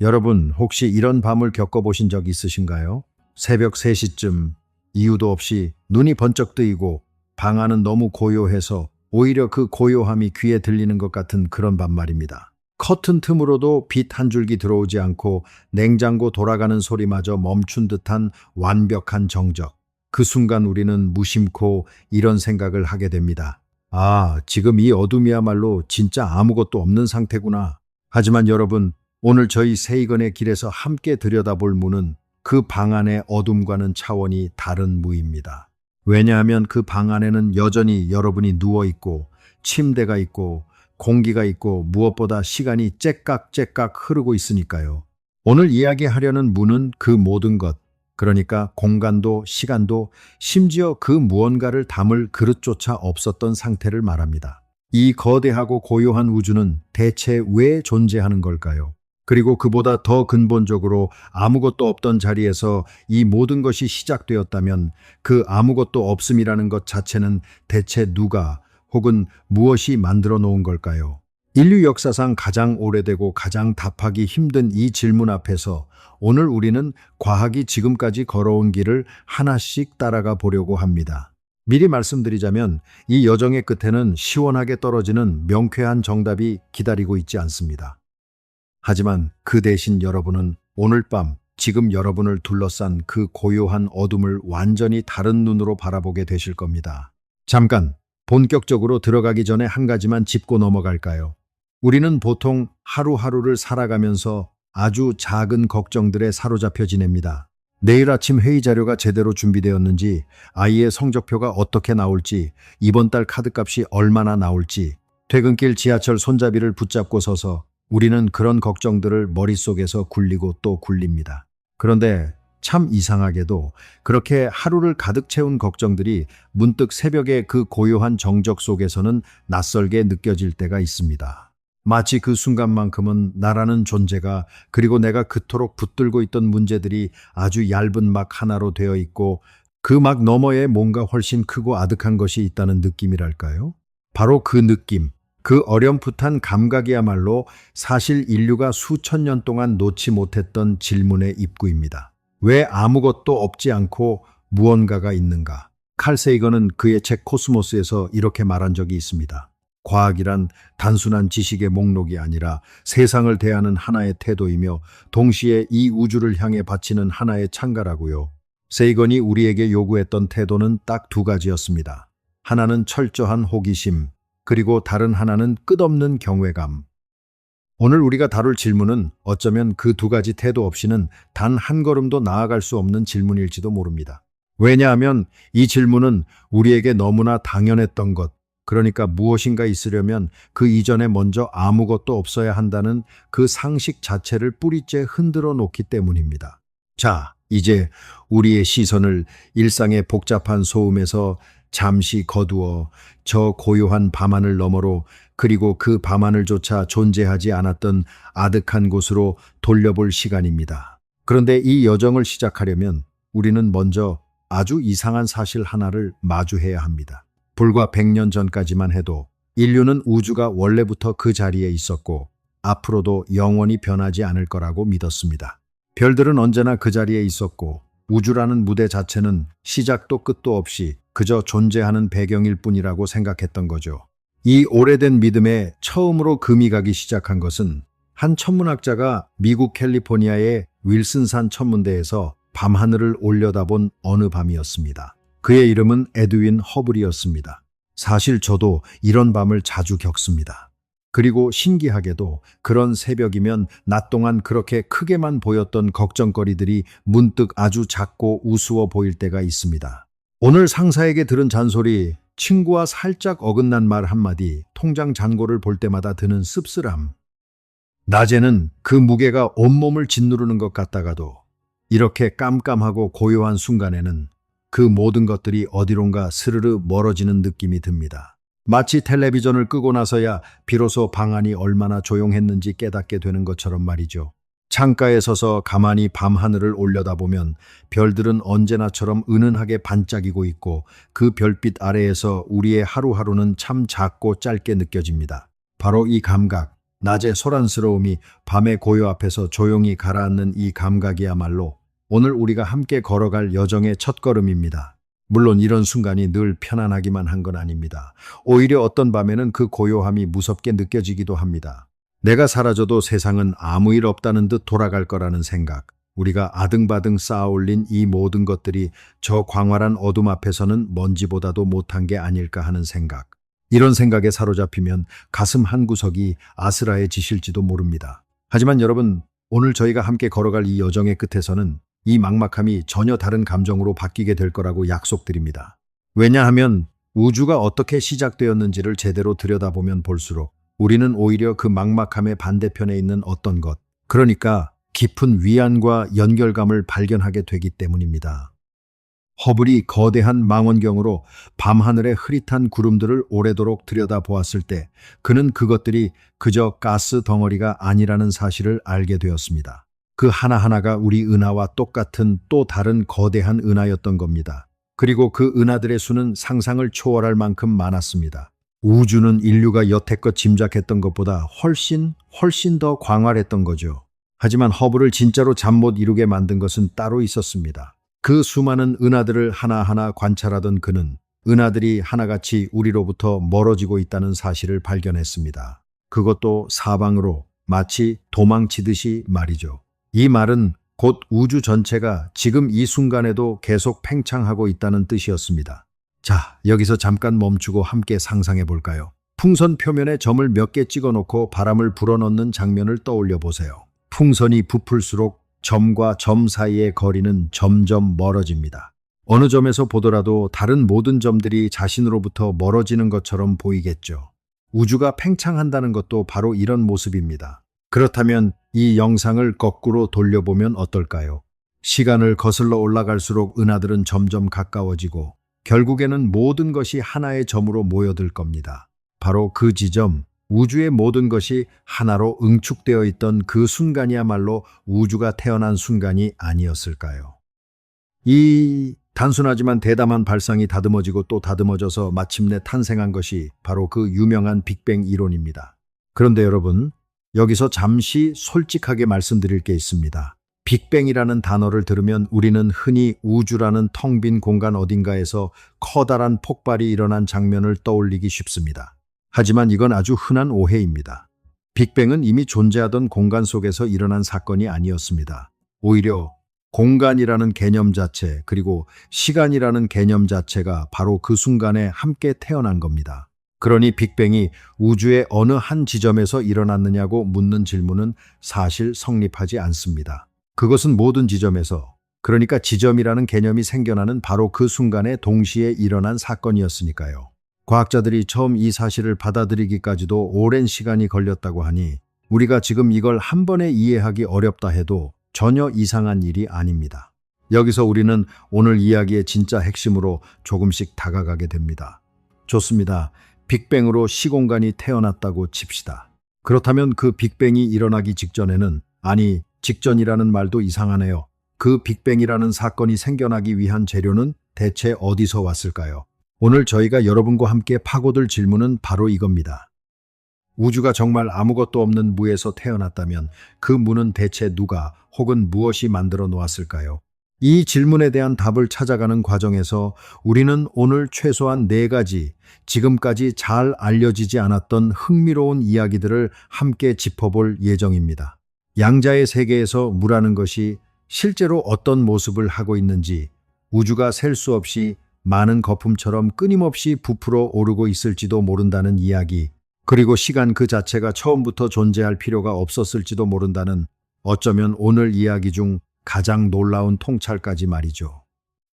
여러분, 혹시 이런 밤을 겪어보신 적 있으신가요? 새벽 3시쯤 이유도 없이 눈이 번쩍 뜨이고 방 안은 너무 고요해서 오히려 그 고요함이 귀에 들리는 것 같은 그런 밤 말입니다. 커튼 틈으로도 빛 한 줄기 들어오지 않고 냉장고 돌아가는 소리마저 멈춘 듯한 완벽한 정적. 그 순간 우리는 무심코 이런 생각을 하게 됩니다. 아, 지금 이 어둠이야말로 진짜 아무것도 없는 상태구나. 하지만 여러분, 오늘 저희 세이건의 길에서 함께 들여다볼 무는 그 방 안의 어둠과는 차원이 다른 무입니다. 왜냐하면 그 방 안에는 여전히 여러분이 누워 있고 침대가 있고 공기가 있고 무엇보다 시간이 째깍째깍 흐르고 있으니까요. 오늘 이야기하려는 무는 그 모든 것, 그러니까 공간도 시간도 심지어 그 무언가를 담을 그릇조차 없었던 상태를 말합니다. 이 거대하고 고요한 우주는 대체 왜 존재하는 걸까요? 그리고 그보다 더 근본적으로 아무것도 없던 자리에서 이 모든 것이 시작되었다면 그 아무것도 없음이라는 것 자체는 대체 누가 혹은 무엇이 만들어 놓은 걸까요? 인류 역사상 가장 오래되고 가장 답하기 힘든 이 질문 앞에서 오늘 우리는 과학이 지금까지 걸어온 길을 하나씩 따라가 보려고 합니다. 미리 말씀드리자면 이 여정의 끝에는 시원하게 떨어지는 명쾌한 정답이 기다리고 있지 않습니다. 하지만 그 대신 여러분은 오늘 밤 지금 여러분을 둘러싼 그 고요한 어둠을 완전히 다른 눈으로 바라보게 되실 겁니다. 잠깐, 본격적으로 들어가기 전에 한 가지만 짚고 넘어갈까요? 우리는 보통 하루하루를 살아가면서 아주 작은 걱정들에 사로잡혀 지냅니다. 내일 아침 회의 자료가 제대로 준비되었는지, 아이의 성적표가 어떻게 나올지, 이번 달 카드값이 얼마나 나올지, 퇴근길 지하철 손잡이를 붙잡고 서서 우리는 그런 걱정들을 머릿속에서 굴리고 또 굴립니다. 그런데 참 이상하게도 그렇게 하루를 가득 채운 걱정들이 문득 새벽의 그 고요한 정적 속에서는 낯설게 느껴질 때가 있습니다. 마치 그 순간만큼은 나라는 존재가, 그리고 내가 그토록 붙들고 있던 문제들이 아주 얇은 막 하나로 되어 있고 그 막 너머에 뭔가 훨씬 크고 아득한 것이 있다는 느낌이랄까요? 바로 그 느낌, 그 어렴풋한 감각이야말로 사실 인류가 수천 년 동안 놓지 못했던 질문의 입구입니다. 왜 아무것도 없지 않고 무언가가 있는가? 칼 세이건은 그의 책 코스모스에서 이렇게 말한 적이 있습니다. 과학이란 단순한 지식의 목록이 아니라 세상을 대하는 하나의 태도이며 동시에 이 우주를 향해 바치는 하나의 창가라고요. 세이건이 우리에게 요구했던 태도는 딱 두 가지였습니다. 하나는 철저한 호기심, 그리고 다른 하나는 끝없는 경외감. 오늘 우리가 다룰 질문은 어쩌면 그 두 가지 태도 없이는 단 한 걸음도 나아갈 수 없는 질문일지도 모릅니다. 왜냐하면 이 질문은 우리에게 너무나 당연했던 것, 그러니까 무엇인가 있으려면 그 이전에 먼저 아무것도 없어야 한다는 그 상식 자체를 뿌리째 흔들어 놓기 때문입니다. 자, 이제 우리의 시선을 일상의 복잡한 소음에서 잠시 거두어 저 고요한 밤하늘 너머로, 그리고 그 밤하늘조차 존재하지 않았던 아득한 곳으로 돌려볼 시간입니다. 그런데 이 여정을 시작하려면 우리는 먼저 아주 이상한 사실 하나를 마주해야 합니다. 불과 100년 전까지만 해도 인류는 우주가 원래부터 그 자리에 있었고 앞으로도 영원히 변하지 않을 거라고 믿었습니다. 별들은 언제나 그 자리에 있었고 우주라는 무대 자체는 시작도 끝도 없이 그저 존재하는 배경일 뿐이라고 생각했던 거죠. 이 오래된 믿음에 처음으로 금이 가기 시작한 것은 한 천문학자가 미국 캘리포니아의 윌슨산 천문대에서 밤하늘을 올려다본 어느 밤이었습니다. 그의 이름은 에드윈 허블이었습니다. 사실 저도 이런 밤을 자주 겪습니다. 그리고 신기하게도 그런 새벽이면 낮 동안 그렇게 크게만 보였던 걱정거리들이 문득 아주 작고 우스워 보일 때가 있습니다. 오늘 상사에게 들은 잔소리, 친구와 살짝 어긋난 말 한마디, 통장 잔고를 볼 때마다 드는 씁쓸함. 낮에는 그 무게가 온몸을 짓누르는 것 같다가도 이렇게 깜깜하고 고요한 순간에는 그 모든 것들이 어디론가 스르르 멀어지는 느낌이 듭니다. 마치 텔레비전을 끄고 나서야 비로소 방 안이 얼마나 조용했는지 깨닫게 되는 것처럼 말이죠. 창가에 서서 가만히 밤하늘을 올려다보면 별들은 언제나처럼 은은하게 반짝이고 있고 그 별빛 아래에서 우리의 하루하루는 참 작고 짧게 느껴집니다. 바로 이 감각, 낮의 소란스러움이 밤의 고요 앞에서 조용히 가라앉는 이 감각이야말로 오늘 우리가 함께 걸어갈 여정의 첫걸음입니다. 물론 이런 순간이 늘 편안하기만 한 건 아닙니다. 오히려 어떤 밤에는 그 고요함이 무섭게 느껴지기도 합니다. 내가 사라져도 세상은 아무 일 없다는 듯 돌아갈 거라는 생각. 우리가 아등바등 쌓아올린 이 모든 것들이 저 광활한 어둠 앞에서는 먼지보다도 못한 게 아닐까 하는 생각. 이런 생각에 사로잡히면 가슴 한구석이 아스라해지실지도 모릅니다. 하지만 여러분, 오늘 저희가 함께 걸어갈 이 여정의 끝에서는 이 막막함이 전혀 다른 감정으로 바뀌게 될 거라고 약속드립니다. 왜냐하면 우주가 어떻게 시작되었는지를 제대로 들여다보면 볼수록 우리는 오히려 그 막막함의 반대편에 있는 어떤 것, 그러니까 깊은 위안과 연결감을 발견하게 되기 때문입니다. 허블이 거대한 망원경으로 밤하늘의 흐릿한 구름들을 오래도록 들여다보았을 때 그는 그것들이 그저 가스 덩어리가 아니라는 사실을 알게 되었습니다. 그 하나하나가 우리 은하와 똑같은 또 다른 거대한 은하였던 겁니다. 그리고 그 은하들의 수는 상상을 초월할 만큼 많았습니다. 우주는 인류가 여태껏 짐작했던 것보다 훨씬 더 광활했던 거죠. 하지만 허블을 진짜로 잠 못 이루게 만든 것은 따로 있었습니다. 그 수많은 은하들을 하나하나 관찰하던 그는 은하들이 하나같이 우리로부터 멀어지고 있다는 사실을 발견했습니다. 그것도 사방으로 마치 도망치듯이 말이죠. 이 말은 곧 우주 전체가 지금 이 순간에도 계속 팽창하고 있다는 뜻이었습니다. 자, 여기서 잠깐 멈추고 함께 상상해 볼까요? 풍선 표면에 점을 몇 개 찍어 놓고 바람을 불어넣는 장면을 떠올려 보세요. 풍선이 부풀수록 점과 점 사이의 거리는 점점 멀어집니다. 어느 점에서 보더라도 다른 모든 점들이 자신으로부터 멀어지는 것처럼 보이겠죠. 우주가 팽창한다는 것도 바로 이런 모습입니다. 그렇다면 이 영상을 거꾸로 돌려보면 어떨까요? 시간을 거슬러 올라갈수록 은하들은 점점 가까워지고 결국에는 모든 것이 하나의 점으로 모여들 겁니다. 바로 그 지점, 우주의 모든 것이 하나로 응축되어 있던 그 순간이야말로 우주가 태어난 순간이 아니었을까요? 이 단순하지만 대담한 발상이 다듬어지고 또 다듬어져서 마침내 탄생한 것이 바로 그 유명한 빅뱅 이론입니다. 그런데 여러분, 여기서 잠시 솔직하게 말씀드릴 게 있습니다. 빅뱅이라는 단어를 들으면 우리는 흔히 우주라는 텅 빈 공간 어딘가에서 커다란 폭발이 일어난 장면을 떠올리기 쉽습니다. 하지만 이건 아주 흔한 오해입니다. 빅뱅은 이미 존재하던 공간 속에서 일어난 사건이 아니었습니다. 오히려 공간이라는 개념 자체, 그리고 시간이라는 개념 자체가 바로 그 순간에 함께 태어난 겁니다. 그러니 빅뱅이 우주의 어느 한 지점에서 일어났느냐고 묻는 질문은 사실 성립하지 않습니다. 그것은 모든 지점에서, 그러니까 지점이라는 개념이 생겨나는 바로 그 순간에 동시에 일어난 사건이었으니까요. 과학자들이 처음 이 사실을 받아들이기까지도 오랜 시간이 걸렸다고 하니 우리가 지금 이걸 한 번에 이해하기 어렵다 해도 전혀 이상한 일이 아닙니다. 여기서 우리는 오늘 이야기의 진짜 핵심으로 조금씩 다가가게 됩니다. 좋습니다. 빅뱅으로 시공간이 태어났다고 칩시다. 그렇다면 그 빅뱅이 일어나기 직전에는, 아니, 직전이라는 말도 이상하네요. 그 빅뱅이라는 사건이 생겨나기 위한 재료는 대체 어디서 왔을까요? 오늘 저희가 여러분과 함께 파고들 질문은 바로 이겁니다. 우주가 정말 아무것도 없는 무에서 태어났다면 그 무는 대체 누가 혹은 무엇이 만들어 놓았을까요? 이 질문에 대한 답을 찾아가는 과정에서 우리는 오늘 최소한 4가지 지금까지 잘 알려지지 않았던 흥미로운 이야기들을 함께 짚어볼 예정입니다. 양자의 세계에서 무라는 것이 실제로 어떤 모습을 하고 있는지, 우주가 셀 수 없이 많은 거품처럼 끊임없이 부풀어 오르고 있을지도 모른다는 이야기, 그리고 시간 그 자체가 처음부터 존재할 필요가 없었을지도 모른다는, 어쩌면 오늘 이야기 중 가장 놀라운 통찰까지 말이죠.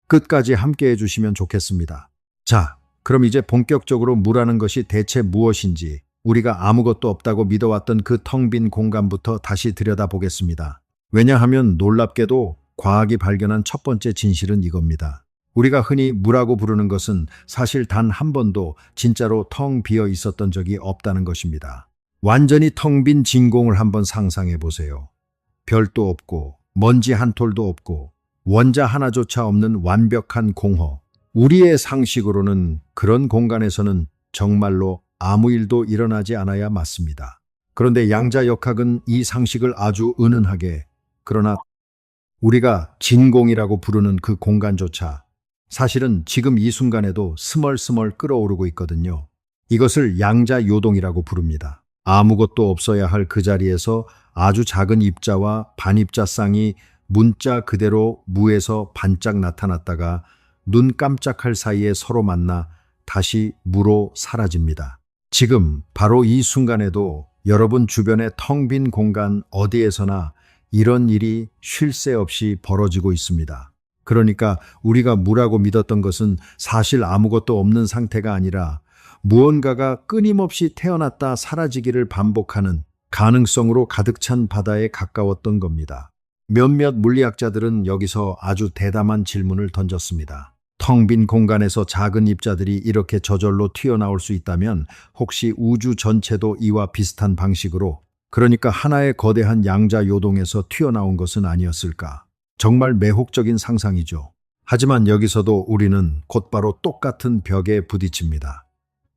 끝까지 함께 해주시면 좋겠습니다. 자, 그럼 이제 본격적으로 무라는 것이 대체 무엇인지, 우리가 아무것도 없다고 믿어왔던 그 텅 빈 공간부터 다시 들여다보겠습니다. 왜냐하면 놀랍게도 과학이 발견한 첫 번째 진실은 이겁니다. 우리가 흔히 무라고 부르는 것은 사실 단 한 번도 진짜로 텅 비어 있었던 적이 없다는 것입니다. 완전히 텅 빈 진공을 한번 상상해 보세요. 별도 없고 먼지 한 톨도 없고 원자 하나조차 없는 완벽한 공허. 우리의 상식으로는 그런 공간에서는 정말로 아무 일도 일어나지 않아야 맞습니다. 그런데 양자역학은 이 상식을 아주 은은하게, 그러나 우리가 진공이라고 부르는 그 공간조차 사실은 지금 이 순간에도 스멀스멀 끓어오르고 있거든요. 이것을 양자요동이라고 부릅니다. 아무것도 없어야 할 그 자리에서 아주 작은 입자와 반입자 쌍이 문자 그대로 무에서 반짝 나타났다가 눈 깜짝할 사이에 서로 만나 다시 무로 사라집니다. 지금 바로 이 순간에도 여러분 주변의 텅 빈 공간 어디에서나 이런 일이 쉴 새 없이 벌어지고 있습니다. 그러니까 우리가 무라고 믿었던 것은 사실 아무것도 없는 상태가 아니라 무언가가 끊임없이 태어났다 사라지기를 반복하는 가능성으로 가득 찬 바다에 가까웠던 겁니다. 몇몇 물리학자들은 여기서 아주 대담한 질문을 던졌습니다. 텅 빈 공간에서 작은 입자들이 이렇게 저절로 튀어나올 수 있다면 혹시 우주 전체도 이와 비슷한 방식으로, 그러니까 하나의 거대한 양자 요동에서 튀어나온 것은 아니었을까? 정말 매혹적인 상상이죠. 하지만 여기서도 우리는 곧바로 똑같은 벽에 부딪힙니다.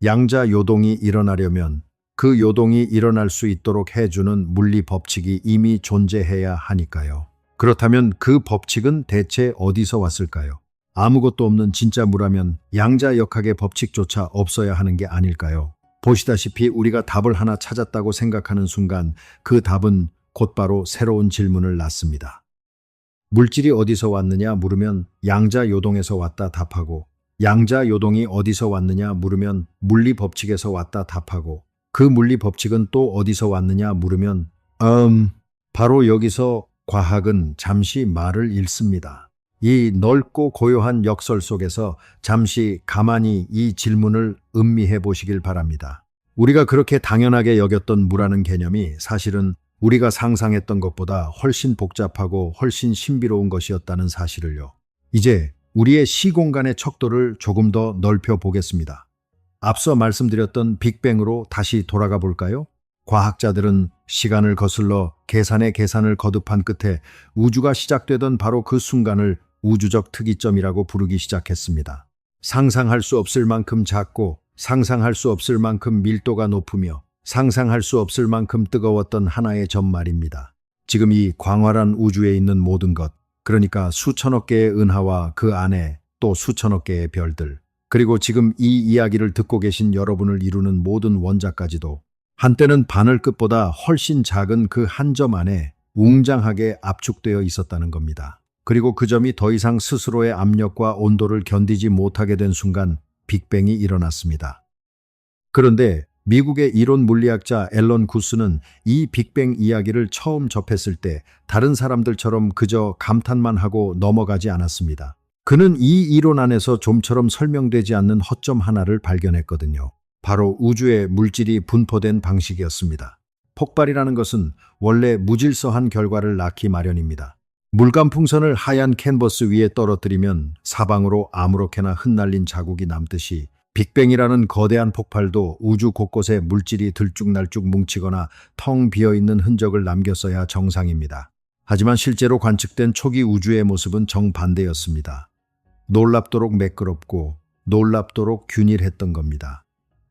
양자 요동이 일어나려면 그 요동이 일어날 수 있도록 해주는 물리 법칙이 이미 존재해야 하니까요. 그렇다면 그 법칙은 대체 어디서 왔을까요? 아무것도 없는 진짜 무라면 양자역학의 법칙조차 없어야 하는 게 아닐까요? 보시다시피 우리가 답을 하나 찾았다고 생각하는 순간 그 답은 곧바로 새로운 질문을 낳습니다. 물질이 어디서 왔느냐 물으면 양자요동에서 왔다 답하고, 양자요동이 어디서 왔느냐 물으면 물리 법칙에서 왔다 답하고, 그 물리 법칙은 또 어디서 왔느냐 물으면 바로 여기서 과학은 잠시 말을 잃습니다. 이 넓고 고요한 역설 속에서 잠시 가만히 이 질문을 음미해 보시길 바랍니다. 우리가 그렇게 당연하게 여겼던 무라는 개념이 사실은 우리가 상상했던 것보다 훨씬 복잡하고 훨씬 신비로운 것이었다는 사실을요. 이제 우리의 시공간의 척도를 조금 더 넓혀 보겠습니다. 앞서 말씀드렸던 빅뱅으로 다시 돌아가 볼까요? 과학자들은 시간을 거슬러 계산의 계산을 거듭한 끝에 우주가 시작되던 바로 그 순간을 우주적 특이점이라고 부르기 시작했습니다. 상상할 수 없을 만큼 작고 상상할 수 없을 만큼 밀도가 높으며 상상할 수 없을 만큼 뜨거웠던 하나의 점 말입니다. 지금 이 광활한 우주에 있는 모든 것, 그러니까 수천억 개의 은하와 그 안에 또 수천억 개의 별들, 그리고 지금 이 이야기를 듣고 계신 여러분을 이루는 모든 원자까지도 한때는 바늘끝보다 훨씬 작은 그 한 점 안에 웅장하게 압축되어 있었다는 겁니다. 그리고 그 점이 더 이상 스스로의 압력과 온도를 견디지 못하게 된 순간 빅뱅이 일어났습니다. 그런데 미국의 이론 물리학자 앨런 구스는 이 빅뱅 이야기를 처음 접했을 때 다른 사람들처럼 그저 감탄만 하고 넘어가지 않았습니다. 그는 이 이론 안에서 좀처럼 설명되지 않는 허점 하나를 발견했거든요. 바로 우주의 물질이 분포된 방식이었습니다. 폭발이라는 것은 원래 무질서한 결과를 낳기 마련입니다. 물감풍선을 하얀 캔버스 위에 떨어뜨리면 사방으로 아무렇게나 흩날린 자국이 남듯이 빅뱅이라는 거대한 폭발도 우주 곳곳에 물질이 들쭉날쭉 뭉치거나 텅 비어있는 흔적을 남겼어야 정상입니다. 하지만 실제로 관측된 초기 우주의 모습은 정반대였습니다. 놀랍도록 매끄럽고 놀랍도록 균일했던 겁니다.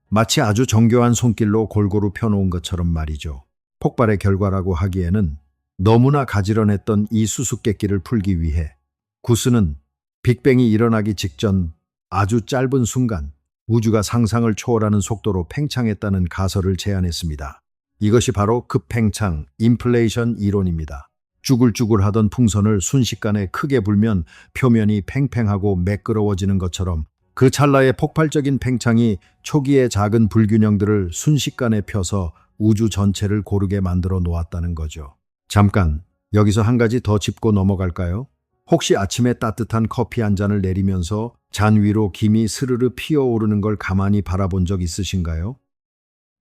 마치 아주 정교한 손길로 골고루 펴놓은 것처럼 말이죠. 폭발의 결과라고 하기에는 너무나 가지런했던 이 수수께끼를 풀기 위해 구스는 빅뱅이 일어나기 직전 아주 짧은 순간 우주가 상상을 초월하는 속도로 팽창했다는 가설을 제안했습니다. 이것이 바로 급팽창, 인플레이션 이론입니다. 쭈글쭈글하던 풍선을 순식간에 크게 불면 표면이 팽팽하고 매끄러워지는 것처럼 그 찰나의 폭발적인 팽창이 초기의 작은 불균형들을 순식간에 펴서 우주 전체를 고르게 만들어 놓았다는 거죠. 잠깐, 여기서 한 가지 더 짚고 넘어갈까요? 혹시 아침에 따뜻한 커피 한 잔을 내리면서 잔 위로 김이 스르르 피어오르는 걸 가만히 바라본 적 있으신가요?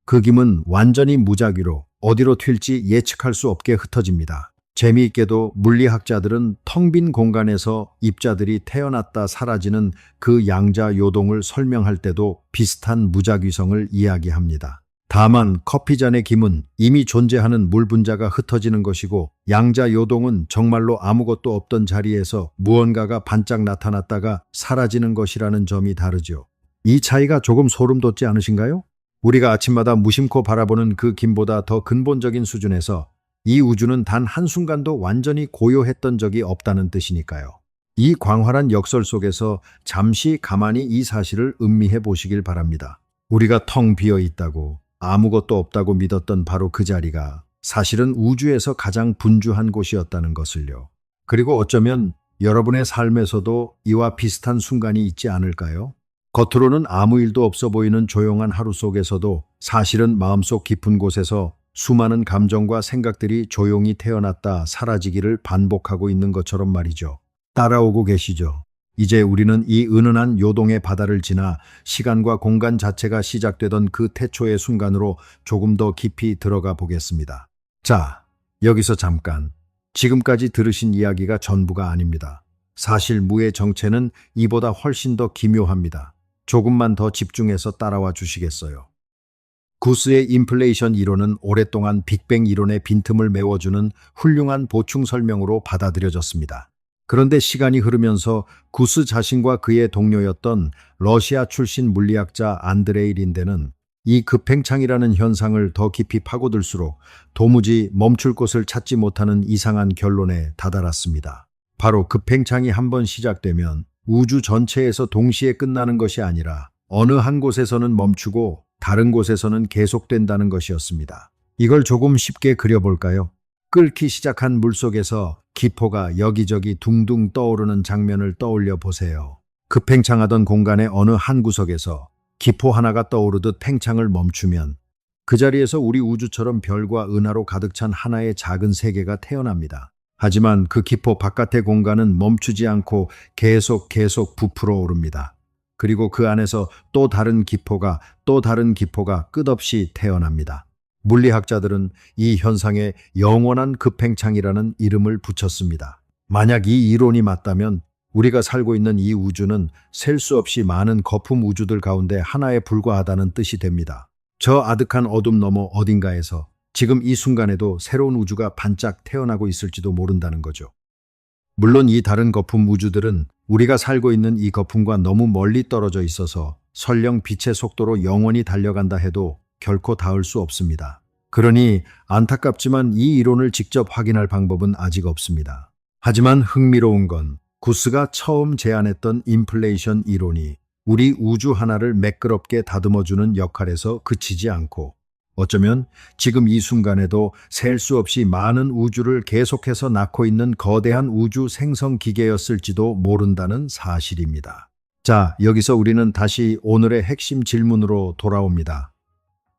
그 김은 완전히 무작위로 어디로 튈지 예측할 수 없게 흩어집니다. 재미있게도 물리학자들은 텅 빈 공간에서 입자들이 태어났다 사라지는 그 양자 요동을 설명할 때도 비슷한 무작위성을 이야기합니다. 다만 커피잔의 김은 이미 존재하는 물 분자가 흩어지는 것이고 양자 요동은 정말로 아무것도 없던 자리에서 무언가가 반짝 나타났다가 사라지는 것이라는 점이 다르죠. 이 차이가 조금 소름 돋지 않으신가요? 우리가 아침마다 무심코 바라보는 그 김보다 더 근본적인 수준에서 이 우주는 단 한순간도 완전히 고요했던 적이 없다는 뜻이니까요. 이 광활한 역설 속에서 잠시 가만히 이 사실을 음미해 보시길 바랍니다. 우리가 텅 비어 있다고, 아무것도 없다고 믿었던 바로 그 자리가 사실은 우주에서 가장 분주한 곳이었다는 것을요. 그리고 어쩌면 여러분의 삶에서도 이와 비슷한 순간이 있지 않을까요? 겉으로는 아무 일도 없어 보이는 조용한 하루 속에서도 사실은 마음속 깊은 곳에서 수많은 감정과 생각들이 조용히 태어났다 사라지기를 반복하고 있는 것처럼 말이죠. 따라오고 계시죠? 이제 우리는 이 은은한 요동의 바다를 지나 시간과 공간 자체가 시작되던 그 태초의 순간으로 조금 더 깊이 들어가 보겠습니다. 자, 여기서 잠깐. 지금까지 들으신 이야기가 전부가 아닙니다. 사실 무의 정체는 이보다 훨씬 더 기묘합니다. 조금만 더 집중해서 따라와 주시겠어요? 구스의 인플레이션 이론은 오랫동안 빅뱅 이론의 빈틈을 메워주는 훌륭한 보충 설명으로 받아들여졌습니다. 그런데 시간이 흐르면서 구스 자신과 그의 동료였던 러시아 출신 물리학자 안드레이 린데는 이 급팽창이라는 현상을 더 깊이 파고들수록 도무지 멈출 곳을 찾지 못하는 이상한 결론에 다다랐습니다. 바로 급팽창이 한번 시작되면 우주 전체에서 동시에 끝나는 것이 아니라 어느 한 곳에서는 멈추고 다른 곳에서는 계속된다는 것이었습니다. 이걸 조금 쉽게 그려볼까요? 끓기 시작한 물속에서 기포가 여기저기 둥둥 떠오르는 장면을 떠올려 보세요. 급팽창하던 공간의 어느 한 구석에서 기포 하나가 떠오르듯 팽창을 멈추면 그 자리에서 우리 우주처럼 별과 은하로 가득 찬 하나의 작은 세계가 태어납니다. 하지만 그 기포 바깥의 공간은 멈추지 않고 계속 부풀어 오릅니다. 그리고 그 안에서 또 다른 기포가 끝없이 태어납니다. 물리학자들은 이 현상에 영원한 급팽창이라는 이름을 붙였습니다. 만약 이 이론이 맞다면 우리가 살고 있는 이 우주는 셀 수 없이 많은 거품 우주들 가운데 하나에 불과하다는 뜻이 됩니다. 저 아득한 어둠 너머 어딘가에서 지금 이 순간에도 새로운 우주가 반짝 태어나고 있을지도 모른다는 거죠. 물론 이 다른 거품 우주들은 우리가 살고 있는 이 거품과 너무 멀리 떨어져 있어서 설령 빛의 속도로 영원히 달려간다 해도 결코 닿을 수 없습니다. 그러니 안타깝지만 이 이론을 직접 확인할 방법은 아직 없습니다. 하지만 흥미로운 건 구스가 처음 제안했던 인플레이션 이론이 우리 우주 하나를 매끄럽게 다듬어주는 역할에서 그치지 않고 어쩌면 지금 이 순간에도 셀 수 없이 많은 우주를 계속해서 낳고 있는 거대한 우주 생성 기계였을지도 모른다는 사실입니다. 자, 여기서 우리는 다시 오늘의 핵심 질문으로 돌아옵니다.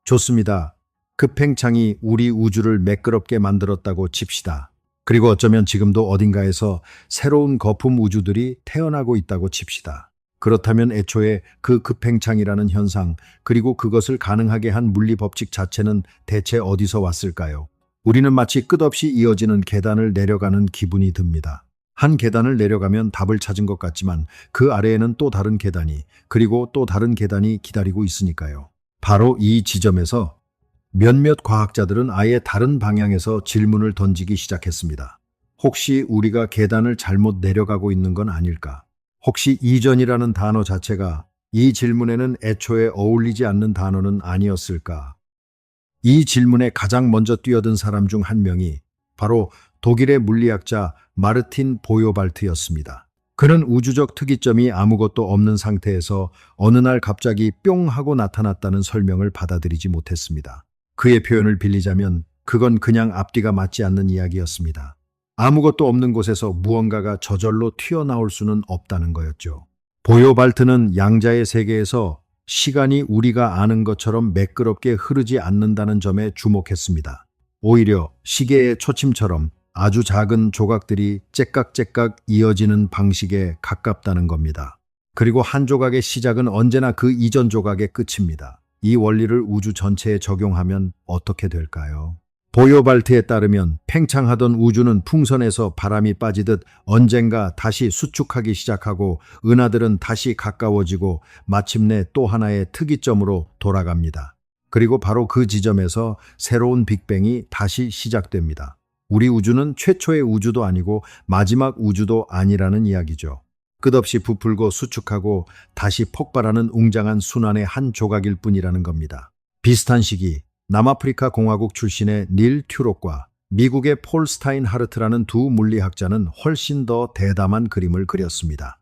좋습니다. 급팽창이 우리 우주를 매끄럽게 만들었다고 칩시다. 그리고 어쩌면 지금도 어딘가에서 새로운 거품 우주들이 태어나고 있다고 칩시다. 그렇다면 애초에 그 급팽창이라는 현상, 그리고 그것을 가능하게 한 물리 법칙 자체는 대체 어디서 왔을까요? 우리는 마치 끝없이 이어지는 계단을 내려가는 기분이 듭니다. 한 계단을 내려가면 답을 찾은 것 같지만 그 아래에는 또 다른 계단이, 그리고 또 다른 계단이 기다리고 있으니까요. 바로 이 지점에서 몇몇 과학자들은 아예 다른 방향에서 질문을 던지기 시작했습니다. 혹시 우리가 계단을 잘못 내려가고 있는 건 아닐까? 혹시 이전이라는 단어 자체가 이 질문에는 애초에 어울리지 않는 단어는 아니었을까? 이 질문에 가장 먼저 뛰어든 사람 중 한 명이 바로 독일의 물리학자 마르틴 보요발트였습니다. 그는 우주적 특이점이 아무것도 없는 상태에서 어느 날 갑자기 뿅 하고 나타났다는 설명을 받아들이지 못했습니다. 그의 표현을 빌리자면 그건 그냥 앞뒤가 맞지 않는 이야기였습니다. 아무것도 없는 곳에서 무언가가 저절로 튀어나올 수는 없다는 거였죠. 보요발트는 양자의 세계에서 시간이 우리가 아는 것처럼 매끄럽게 흐르지 않는다는 점에 주목했습니다. 오히려 시계의 초침처럼 아주 작은 조각들이 째깍째깍 이어지는 방식에 가깝다는 겁니다. 그리고 한 조각의 시작은 언제나 그 이전 조각의 끝입니다. 이 원리를 우주 전체에 적용하면 어떻게 될까요? 보요발트에 따르면 팽창하던 우주는 풍선에서 바람이 빠지듯 언젠가 다시 수축하기 시작하고 은하들은 다시 가까워지고 마침내 또 하나의 특이점으로 돌아갑니다. 그리고 바로 그 지점에서 새로운 빅뱅이 다시 시작됩니다. 우리 우주는 최초의 우주도 아니고 마지막 우주도 아니라는 이야기죠. 끝없이 부풀고 수축하고 다시 폭발하는 웅장한 순환의 한 조각일 뿐이라는 겁니다. 비슷한 시기 남아프리카 공화국 출신의 닐 튜록과 미국의 폴 스타인하르트라는 두 물리학자는 훨씬 더 대담한 그림을 그렸습니다.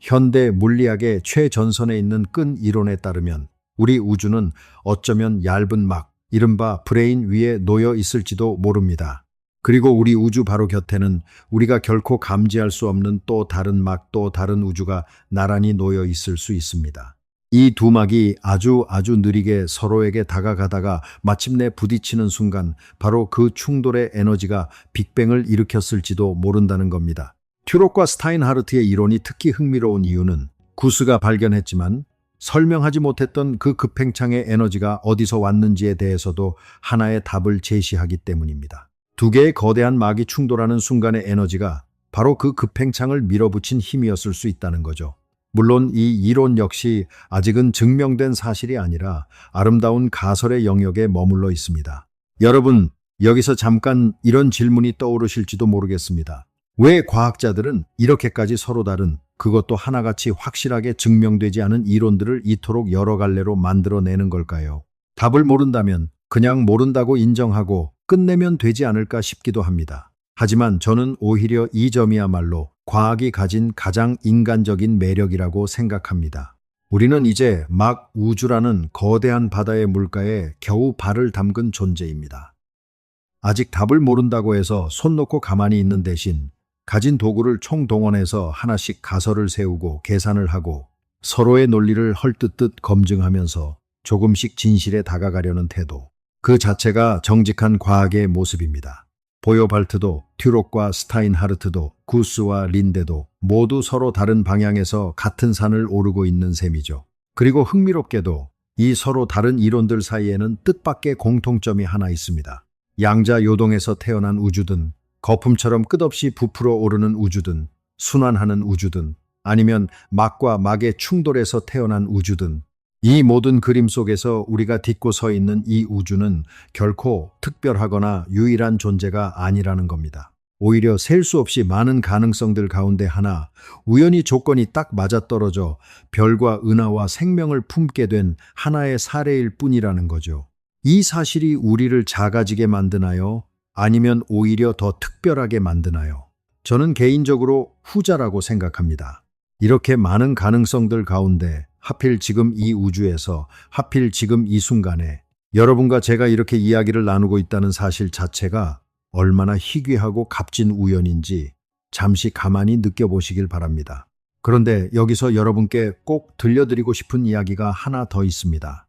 현대 물리학의 최전선에 있는 끈 이론에 따르면 우리 우주는 어쩌면 얇은 막, 이른바 브레인 위에 놓여 있을지도 모릅니다. 그리고 우리 우주 바로 곁에는 우리가 결코 감지할 수 없는 또 다른 막, 또 다른 우주가 나란히 놓여 있을 수 있습니다. 이 두 막이 아주 느리게 서로에게 다가가다가 마침내 부딪히는 순간 바로 그 충돌의 에너지가 빅뱅을 일으켰을지도 모른다는 겁니다. 튜록과 스타인하르트의 이론이 특히 흥미로운 이유는 구스가 발견했지만 설명하지 못했던 그 급팽창의 에너지가 어디서 왔는지에 대해서도 하나의 답을 제시하기 때문입니다. 두 개의 거대한 막이 충돌하는 순간의 에너지가 바로 그 급팽창을 밀어붙인 힘이었을 수 있다는 거죠. 물론 이 이론 역시 아직은 증명된 사실이 아니라 아름다운 가설의 영역에 머물러 있습니다. 여러분, 여기서 잠깐 이런 질문이 떠오르실지도 모르겠습니다. 왜 과학자들은 이렇게까지 서로 다른, 그것도 하나같이 확실하게 증명되지 않은 이론들을 이토록 여러 갈래로 만들어내는 걸까요? 답을 모른다면 그냥 모른다고 인정하고 끝내면 되지 않을까 싶기도 합니다. 하지만 저는 오히려 이 점이야말로 과학이 가진 가장 인간적인 매력이라고 생각합니다. 우리는 이제 막 우주라는 거대한 바다의 물가에 겨우 발을 담근 존재입니다. 아직 답을 모른다고 해서 손 놓고 가만히 있는 대신 가진 도구를 총동원해서 하나씩 가설을 세우고 계산을 하고 서로의 논리를 헐뜯듯 검증하면서 조금씩 진실에 다가가려는 태도. 그 자체가 정직한 과학의 모습입니다. 보요발트도 튜록과 스타인하르트도 구스와 린데도 모두 서로 다른 방향에서 같은 산을 오르고 있는 셈이죠. 그리고 흥미롭게도 이 서로 다른 이론들 사이에는 뜻밖의 공통점이 하나 있습니다. 양자 요동에서 태어난 우주든, 거품처럼 끝없이 부풀어 오르는 우주든, 순환하는 우주든, 아니면 막과 막의 충돌에서 태어난 우주든, 이 모든 그림 속에서 우리가 딛고 서 있는 이 우주는 결코 특별하거나 유일한 존재가 아니라는 겁니다. 오히려 셀 수 없이 많은 가능성들 가운데 하나, 우연히 조건이 딱 맞아떨어져 별과 은하와 생명을 품게 된 하나의 사례일 뿐이라는 거죠. 이 사실이 우리를 작아지게 만드나요? 아니면 오히려 더 특별하게 만드나요? 저는 개인적으로 후자라고 생각합니다. 이렇게 많은 가능성들 가운데 하필 지금 이 우주에서, 하필 지금 이 순간에 여러분과 제가 이렇게 이야기를 나누고 있다는 사실 자체가 얼마나 희귀하고 값진 우연인지 잠시 가만히 느껴보시길 바랍니다. 그런데 여기서 여러분께 꼭 들려드리고 싶은 이야기가 하나 더 있습니다.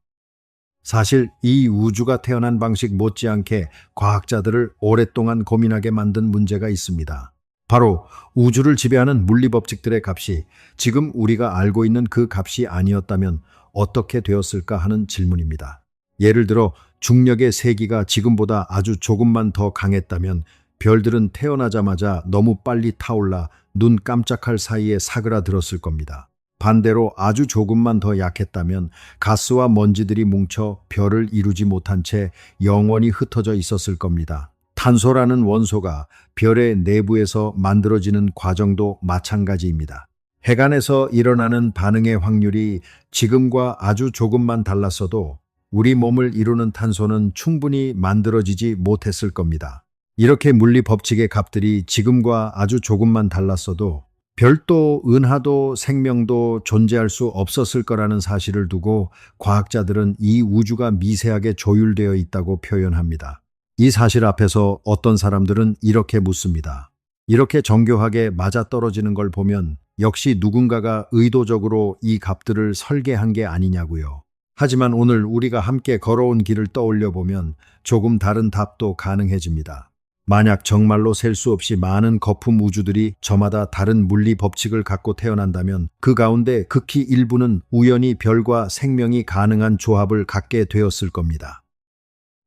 사실 이 우주가 태어난 방식 못지않게 과학자들을 오랫동안 고민하게 만든 문제가 있습니다. 바로 우주를 지배하는 물리법칙들의 값이 지금 우리가 알고 있는 그 값이 아니었다면 어떻게 되었을까 하는 질문입니다. 예를 들어 중력의 세기가 지금보다 아주 조금만 더 강했다면 별들은 태어나자마자 너무 빨리 타올라 눈 깜짝할 사이에 사그라들었을 겁니다. 반대로 아주 조금만 더 약했다면 가스와 먼지들이 뭉쳐 별을 이루지 못한 채 영원히 흩어져 있었을 겁니다. 탄소라는 원소가 별의 내부에서 만들어지는 과정도 마찬가지입니다. 핵안에서 일어나는 반응의 확률이 지금과 아주 조금만 달랐어도 우리 몸을 이루는 탄소는 충분히 만들어지지 못했을 겁니다. 이렇게 물리 법칙의 값들이 지금과 아주 조금만 달랐어도 별도, 은하도, 생명도 존재할 수 없었을 거라는 사실을 두고 과학자들은 이 우주가 미세하게 조율되어 있다고 표현합니다. 이 사실 앞에서 어떤 사람들은 이렇게 묻습니다. 이렇게 정교하게 맞아떨어지는 걸 보면 역시 누군가가 의도적으로 이 값들을 설계한 게 아니냐고요. 하지만 오늘 우리가 함께 걸어온 길을 떠올려 보면 조금 다른 답도 가능해집니다. 만약 정말로 셀 수 없이 많은 거품 우주들이 저마다 다른 물리 법칙을 갖고 태어난다면 그 가운데 극히 일부는 우연히 별과 생명이 가능한 조합을 갖게 되었을 겁니다.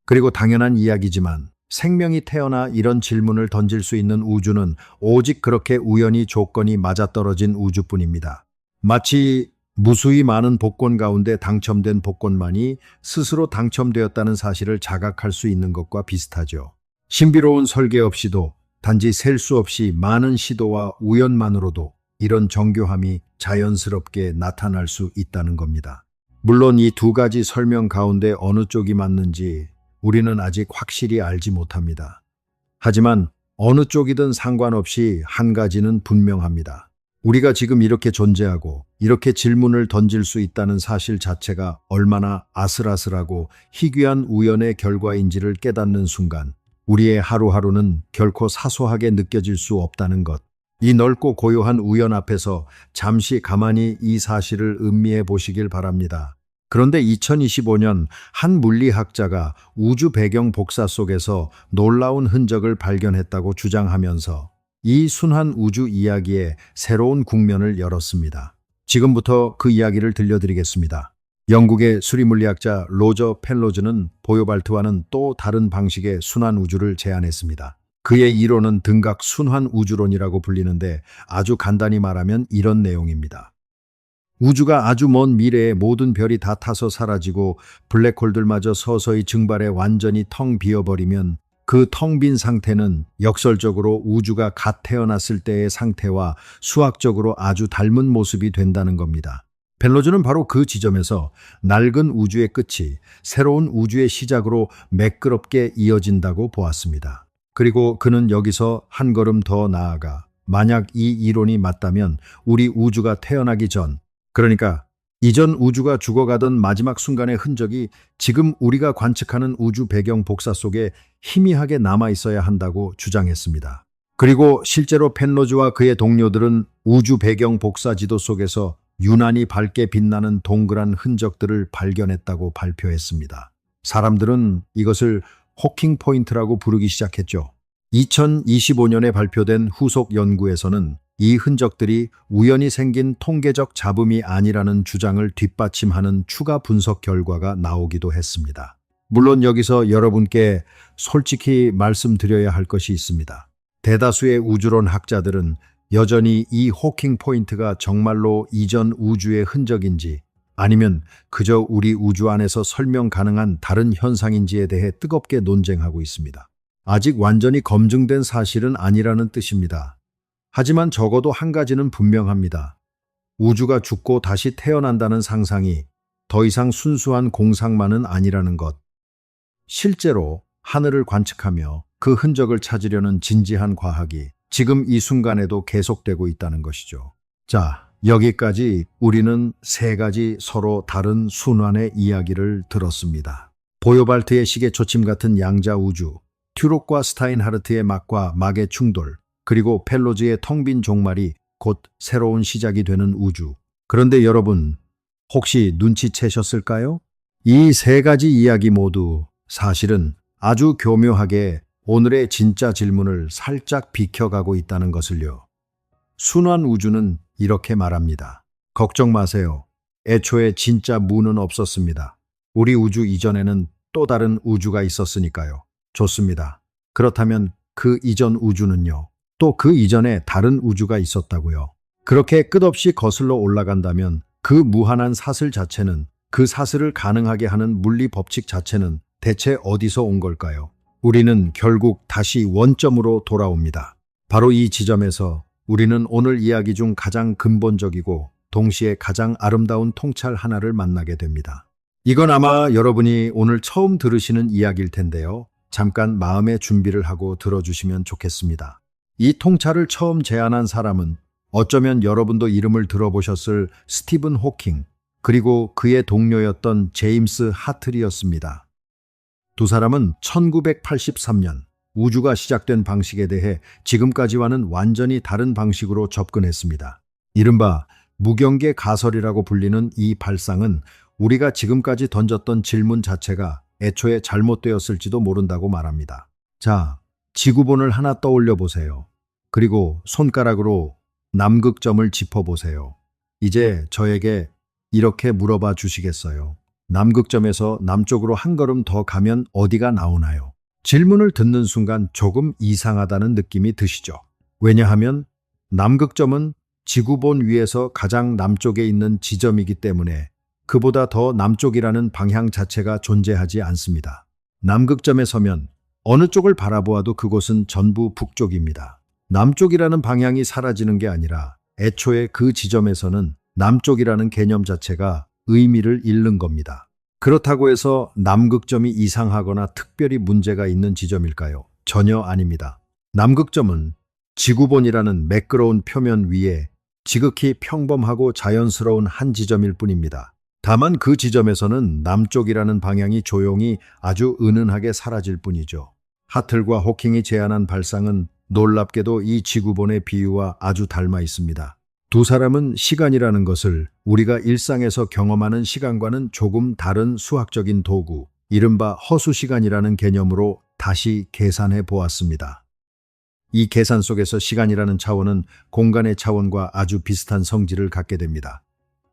그리고 당연한 이야기지만 생명이 태어나 이런 질문을 던질 수 있는 우주는 오직 그렇게 우연히 조건이 맞아떨어진 우주뿐입니다. 마치 무수히 많은 복권 가운데 당첨된 복권만이 스스로 당첨되었다는 사실을 자각할 수 있는 것과 비슷하죠. 신비로운 설계 없이도 단지 셀 수 없이 많은 시도와 우연만으로도 이런 정교함이 자연스럽게 나타날 수 있다는 겁니다. 물론 이 두 가지 설명 가운데 어느 쪽이 맞는지 우리는 아직 확실히 알지 못합니다. 하지만 어느 쪽이든 상관없이 한 가지는 분명합니다. 우리가 지금 이렇게 존재하고 이렇게 질문을 던질 수 있다는 사실 자체가 얼마나 아슬아슬하고 희귀한 우연의 결과인지를 깨닫는 순간 우리의 하루하루는 결코 사소하게 느껴질 수 없다는 것. 이 넓고 고요한 우연 앞에서 잠시 가만히 이 사실을 음미해 보시길 바랍니다. 그런데 2025년 한 물리학자가 우주 배경 복사 속에서 놀라운 흔적을 발견했다고 주장하면서 이 순환 우주 이야기에 새로운 국면을 열었습니다. 지금부터 그 이야기를 들려드리겠습니다. 영국의 수리물리학자 로저 펠로즈는 보요발트와는 또 다른 방식의 순환 우주를 제안했습니다. 그의 이론은 등각 순환 우주론이라고 불리는데 아주 간단히 말하면 이런 내용입니다. 우주가 아주 먼 미래에 모든 별이 다 타서 사라지고 블랙홀들마저 서서히 증발해 완전히 텅 비어버리면 그 텅 빈 상태는 역설적으로 우주가 갓 태어났을 때의 상태와 수학적으로 아주 닮은 모습이 된다는 겁니다. 펠로즈는 바로 그 지점에서 낡은 우주의 끝이 새로운 우주의 시작으로 매끄럽게 이어진다고 보았습니다. 그리고 그는 여기서 한 걸음 더 나아가 만약 이 이론이 맞다면 우리 우주가 태어나기 전, 그러니까 이전 우주가 죽어가던 마지막 순간의 흔적이 지금 우리가 관측하는 우주 배경 복사 속에 희미하게 남아 있어야 한다고 주장했습니다. 그리고 실제로 펠로즈와 그의 동료들은 우주 배경 복사 지도 속에서 유난히 밝게 빛나는 동그란 흔적들을 발견했다고 발표했습니다. 사람들은 이것을 호킹 포인트라고 부르기 시작했죠. 2025년에 발표된 후속 연구에서는 이 흔적들이 우연히 생긴 통계적 잡음이 아니라는 주장을 뒷받침하는 추가 분석 결과가 나오기도 했습니다. 물론 여기서 여러분께 솔직히 말씀드려야 할 것이 있습니다. 대다수의 우주론 학자들은 여전히 이 호킹 포인트가 정말로 이전 우주의 흔적인지 아니면 그저 우리 우주 안에서 설명 가능한 다른 현상인지에 대해 뜨겁게 논쟁하고 있습니다. 아직 완전히 검증된 사실은 아니라는 뜻입니다. 하지만 적어도 한 가지는 분명합니다. 우주가 죽고 다시 태어난다는 상상이 더 이상 순수한 공상만은 아니라는 것. 실제로 하늘을 관측하며 그 흔적을 찾으려는 진지한 과학이 지금 이 순간에도 계속되고 있다는 것이죠. 자, 여기까지 우리는 세 가지 서로 다른 순환의 이야기를 들었습니다. 보요발트의 시계 초침 같은 양자 우주, 튜록과 스타인하르트의 막과 막의 충돌, 그리고 펠로즈의 텅 빈 종말이 곧 새로운 시작이 되는 우주. 그런데 여러분, 혹시 눈치채셨을까요? 이 세 가지 이야기 모두 사실은 아주 교묘하게 오늘의 진짜 질문을 살짝 비켜가고 있다는 것을요. 순환 우주는 이렇게 말합니다. 걱정 마세요. 애초에 진짜 무는 없었습니다. 우리 우주 이전에는 또 다른 우주가 있었으니까요. 좋습니다. 그렇다면 그 이전 우주는요? 또 그 이전에 다른 우주가 있었다고요. 그렇게 끝없이 거슬러 올라간다면 그 무한한 사슬 자체는, 그 사슬을 가능하게 하는 물리 법칙 자체는 대체 어디서 온 걸까요? 우리는 결국 다시 원점으로 돌아옵니다. 바로 이 지점에서 우리는 오늘 이야기 중 가장 근본적이고 동시에 가장 아름다운 통찰 하나를 만나게 됩니다. 이건 아마 여러분이 오늘 처음 들으시는 이야기일 텐데요. 잠깐 마음의 준비를 하고 들어주시면 좋겠습니다. 이 통찰을 처음 제안한 사람은 어쩌면 여러분도 이름을 들어보셨을 스티븐 호킹, 그리고 그의 동료였던 제임스 하틀이었습니다. 두 사람은 1983년 우주가 시작된 방식에 대해 지금까지와는 완전히 다른 방식으로 접근했습니다. 이른바 무경계 가설이라고 불리는 이 발상은 우리가 지금까지 던졌던 질문 자체가 애초에 잘못되었을지도 모른다고 말합니다. 자, 지구본을 하나 떠올려 보세요. 그리고 손가락으로 남극점을 짚어보세요. 이제 저에게 이렇게 물어봐 주시겠어요? 남극점에서 남쪽으로 한 걸음 더 가면 어디가 나오나요? 질문을 듣는 순간 조금 이상하다는 느낌이 드시죠? 왜냐하면 남극점은 지구본 위에서 가장 남쪽에 있는 지점이기 때문에 그보다 더 남쪽이라는 방향 자체가 존재하지 않습니다. 남극점에 서면 어느 쪽을 바라보아도 그곳은 전부 북쪽입니다. 남쪽이라는 방향이 사라지는 게 아니라 애초에 그 지점에서는 남쪽이라는 개념 자체가 의미를 잃는 겁니다. 그렇다고 해서 남극점이 이상하거나 특별히 문제가 있는 지점일까요? 전혀 아닙니다. 남극점은 지구본이라는 매끄러운 표면 위에 지극히 평범하고 자연스러운 한 지점일 뿐입니다. 다만 그 지점에서는 남쪽이라는 방향이 조용히 아주 은은하게 사라질 뿐이죠. 하틀과 호킹이 제안한 발상은 놀랍게도 이 지구본의 비유와 아주 닮아 있습니다. 두 사람은 시간이라는 것을 우리가 일상에서 경험하는 시간과는 조금 다른 수학적인 도구, 이른바 허수시간이라는 개념으로 다시 계산해 보았습니다. 이 계산 속에서 시간이라는 차원은 공간의 차원과 아주 비슷한 성질을 갖게 됩니다.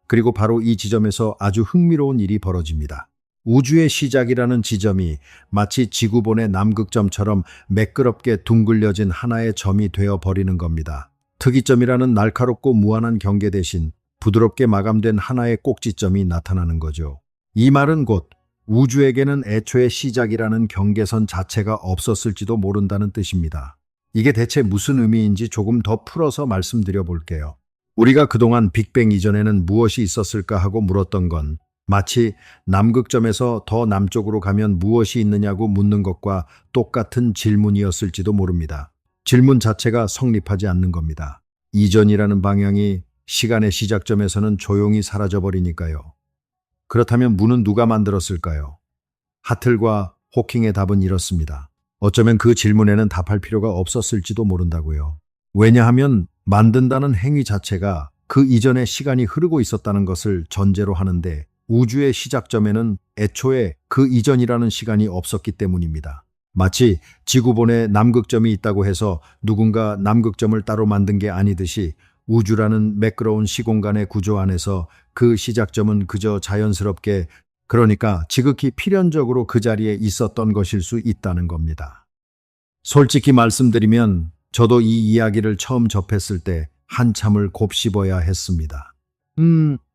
그리고 바로 이 지점에서 아주 흥미로운 일이 벌어집니다. 우주의 시작이라는 지점이 마치 지구본의 남극점처럼 매끄럽게 둥글려진 하나의 점이 되어 버리는 겁니다. 특이점이라는 날카롭고 무한한 경계 대신 부드럽게 마감된 하나의 꼭지점이 나타나는 거죠. 이 말은 곧 우주에게는 애초에 시작이라는 경계선 자체가 없었을지도 모른다는 뜻입니다. 이게 대체 무슨 의미인지 조금 더 풀어서 말씀드려 볼게요. 우리가 그동안 빅뱅 이전에는 무엇이 있었을까 하고 물었던 건 마치 남극점에서 더 남쪽으로 가면 무엇이 있느냐고 묻는 것과 똑같은 질문이었을지도 모릅니다. 질문 자체가 성립하지 않는 겁니다. 이전이라는 방향이 시간의 시작점에서는 조용히 사라져버리니까요. 그렇다면 문은 누가 만들었을까요? 하틀과 호킹의 답은 이렇습니다. 어쩌면 그 질문에는 답할 필요가 없었을지도 모른다고요. 왜냐하면 만든다는 행위 자체가 그 이전에 시간이 흐르고 있었다는 것을 전제로 하는데 우주의 시작점에는 애초에 그 이전이라는 시간이 없었기 때문입니다. 마치 지구본에 남극점이 있다고 해서 누군가 남극점을 따로 만든 게 아니듯이 우주라는 매끄러운 시공간의 구조 안에서 그 시작점은 그저 자연스럽게, 그러니까 지극히 필연적으로 그 자리에 있었던 것일 수 있다는 겁니다. 솔직히 말씀드리면 저도 이 이야기를 처음 접했을 때 한참을 곱씹어야 했습니다.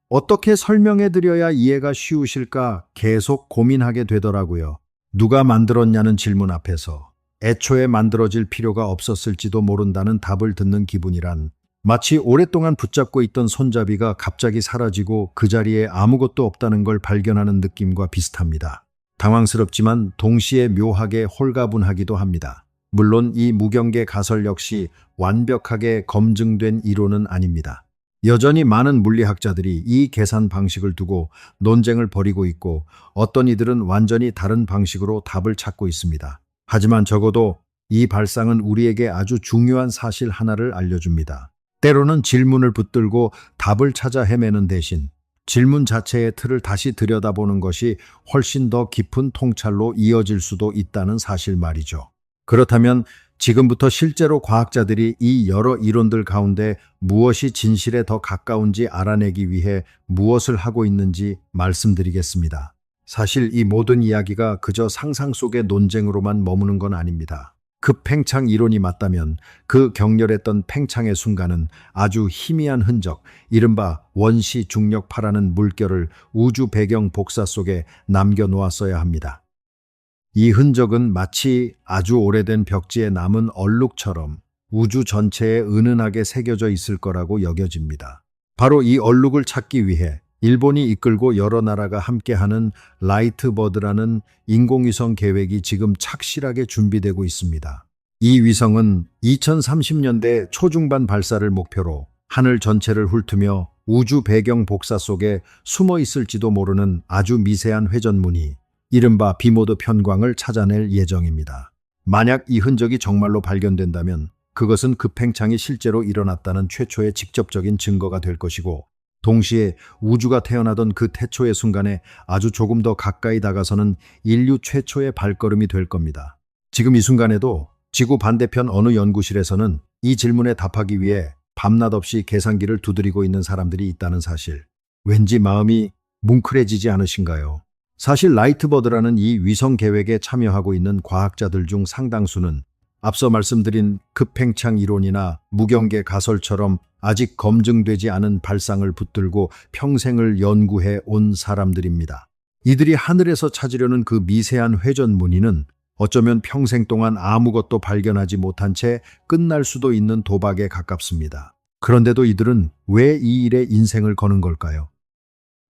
어떻게 설명해 드려야 이해가 쉬우실까 계속 고민하게 되더라고요. 누가 만들었냐는 질문 앞에서 애초에 만들어질 필요가 없었을지도 모른다는 답을 듣는 기분이란 마치 오랫동안 붙잡고 있던 손잡이가 갑자기 사라지고 그 자리에 아무것도 없다는 걸 발견하는 느낌과 비슷합니다. 당황스럽지만 동시에 묘하게 홀가분하기도 합니다. 물론 이 무경계 가설 역시 완벽하게 검증된 이론은 아닙니다. 여전히 많은 물리학자들이 이 계산 방식을 두고 논쟁을 벌이고 있고 어떤 이들은 완전히 다른 방식으로 답을 찾고 있습니다. 하지만 적어도 이 발상은 우리에게 아주 중요한 사실 하나를 알려줍니다. 때로는 질문을 붙들고 답을 찾아 헤매는 대신 질문 자체의 틀을 다시 들여다보는 것이 훨씬 더 깊은 통찰로 이어질 수도 있다는 사실 말이죠. 그렇다면 지금부터 실제로 과학자들이 이 여러 이론들 가운데 무엇이 진실에 더 가까운지 알아내기 위해 무엇을 하고 있는지 말씀드리겠습니다. 사실 이 모든 이야기가 그저 상상 속의 논쟁으로만 머무는 건 아닙니다. 급팽창 이론이 맞다면 그 격렬했던 팽창의 순간은 아주 희미한 흔적, 이른바 원시 중력파라는 물결을 우주 배경 복사 속에 남겨놓았어야 합니다. 이 흔적은 마치 아주 오래된 벽지에 남은 얼룩처럼 우주 전체에 은은하게 새겨져 있을 거라고 여겨집니다. 바로 이 얼룩을 찾기 위해 일본이 이끌고 여러 나라가 함께하는 라이트버드라는 인공위성 계획이 지금 착실하게 준비되고 있습니다. 이 위성은 2030년대 초중반 발사를 목표로 하늘 전체를 훑으며 우주 배경 복사 속에 숨어 있을지도 모르는 아주 미세한 회전무늬, 이른바 비모드 편광을 찾아낼 예정입니다. 만약 이 흔적이 정말로 발견된다면 그것은 급팽창이 실제로 일어났다는 최초의 직접적인 증거가 될 것이고, 동시에 우주가 태어나던 그 태초의 순간에 아주 조금 더 가까이 다가서는 인류 최초의 발걸음이 될 겁니다. 지금 이 순간에도 지구 반대편 어느 연구실에서는 이 질문에 답하기 위해 밤낮 없이 계산기를 두드리고 있는 사람들이 있다는 사실, 왠지 마음이 뭉클해지지 않으신가요? 사실 라이트버드라는 이 위성 계획에 참여하고 있는 과학자들 중 상당수는 앞서 말씀드린 급팽창 이론이나 무경계 가설처럼 아직 검증되지 않은 발상을 붙들고 평생을 연구해 온 사람들입니다. 이들이 하늘에서 찾으려는 그 미세한 회전 무늬는 어쩌면 평생 동안 아무것도 발견하지 못한 채 끝날 수도 있는 도박에 가깝습니다. 그런데도 이들은 왜 이 일에 인생을 거는 걸까요?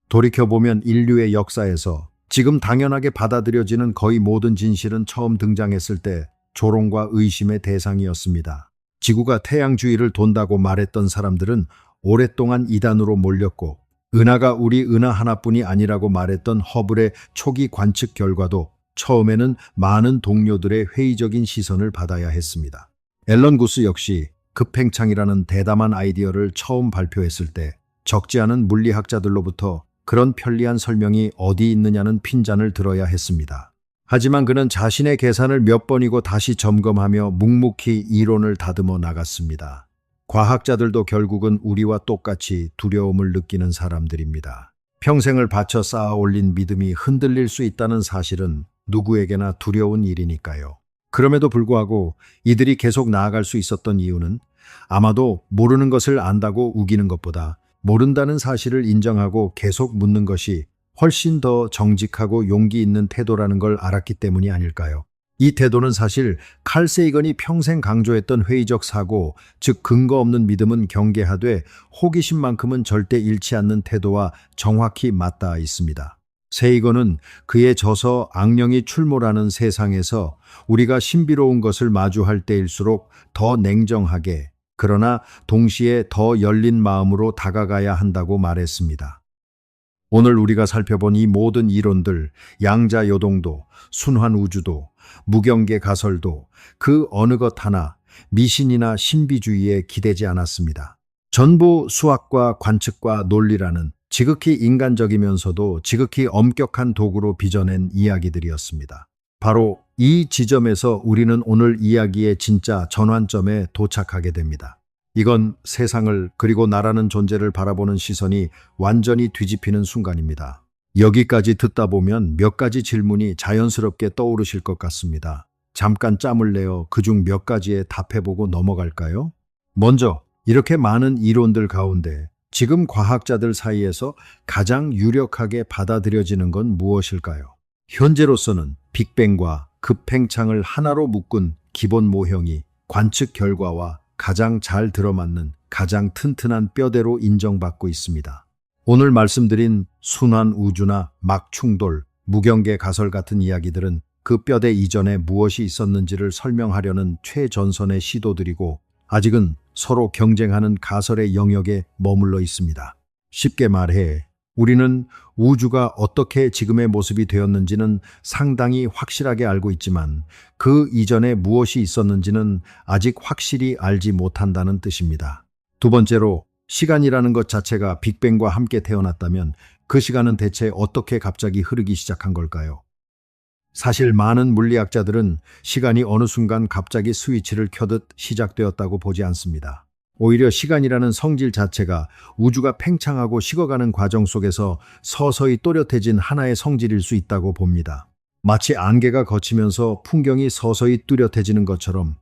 돌이켜보면 인류의 역사에서 지금 당연하게 받아들여지는 거의 모든 진실은 처음 등장했을 때 조롱과 의심의 대상이었습니다. 지구가 태양 주위를 돈다고 말했던 사람들은 오랫동안 이단으로 몰렸고, 은하가 우리 은하 하나뿐이 아니라고 말했던 허블의 초기 관측 결과도 처음에는 많은 동료들의 회의적인 시선을 받아야 했습니다. 앨런 구스 역시 급팽창이라는 대담한 아이디어를 처음 발표했을 때 적지 않은 물리학자들로부터 그런 편리한 설명이 어디 있느냐는 핀잔을 들어야 했습니다. 하지만 그는 자신의 계산을 몇 번이고 다시 점검하며 묵묵히 이론을 다듬어 나갔습니다. 과학자들도 결국은 우리와 똑같이 두려움을 느끼는 사람들입니다. 평생을 바쳐 쌓아 올린 믿음이 흔들릴 수 있다는 사실은 누구에게나 두려운 일이니까요. 그럼에도 불구하고 이들이 계속 나아갈 수 있었던 이유는 아마도 모르는 것을 안다고 우기는 것보다 모른다는 사실을 인정하고 계속 묻는 것이 훨씬 더 정직하고 용기 있는 태도라는 걸 알았기 때문이 아닐까요? 이 태도는 사실 칼 세이건이 평생 강조했던 회의적 사고, 즉 근거 없는 믿음은 경계하되 호기심만큼은 절대 잃지 않는 태도와 정확히 맞닿아 있습니다. 세이건은 그의 저서 악령이 출몰하는 세상에서 우리가 신비로운 것을 마주할 때일수록 더 냉정하게, 그러나 동시에 더 열린 마음으로 다가가야 한다고 말했습니다. 오늘 우리가 살펴본 이 모든 이론들, 양자요동도, 순환우주도, 무경계 가설도 그 어느 것 하나 미신이나 신비주의에 기대지 않았습니다. 전부 수학과 관측과 논리라는 지극히 인간적이면서도 지극히 엄격한 도구로 빚어낸 이야기들이었습니다. 바로 이 지점에서 우리는 오늘 이야기의 진짜 전환점에 도착하게 됩니다. 이건 세상을 그리고 나라는 존재를 바라보는 시선이 완전히 뒤집히는 순간입니다. 여기까지 듣다 보면 몇 가지 질문이 자연스럽게 떠오르실 것 같습니다. 잠깐 짬을 내어 그중 몇 가지에 답해보고 넘어갈까요? 먼저, 이렇게 많은 이론들 가운데 지금 과학자들 사이에서 가장 유력하게 받아들여지는 건 무엇일까요? 현재로서는 빅뱅과 급팽창을 하나로 묶은 기본 모형이 관측 결과와 가장 잘 들어맞는 가장 튼튼한 뼈대로 인정받고 있습니다. 오늘 말씀드린 순환 우주나 막 충돌, 무경계 가설 같은 이야기들은 그 뼈대 이전에 무엇이 있었는지를 설명하려는 최전선의 시도들이고 아직은 서로 경쟁하는 가설의 영역에 머물러 있습니다. 쉽게 말해 우리는 우주가 어떻게 지금의 모습이 되었는지는 상당히 확실하게 알고 있지만 그 이전에 무엇이 있었는지는 아직 확실히 알지 못한다는 뜻입니다. 두 번째로, 시간이라는 것 자체가 빅뱅과 함께 태어났다면 그 시간은 대체 어떻게 갑자기 흐르기 시작한 걸까요? 사실 많은 물리학자들은 시간이 어느 순간 갑자기 스위치를 켜듯 시작되었다고 보지 않습니다. 오히려 시간이라는 성질 자체가 우주가 팽창하고 식어가는 과정 속에서 서서히 또렷해진 하나의 성질일 수 있다고 봅니다. 마치 안개가 걷히면서 풍경이 서서히 뚜렷해지는 것처럼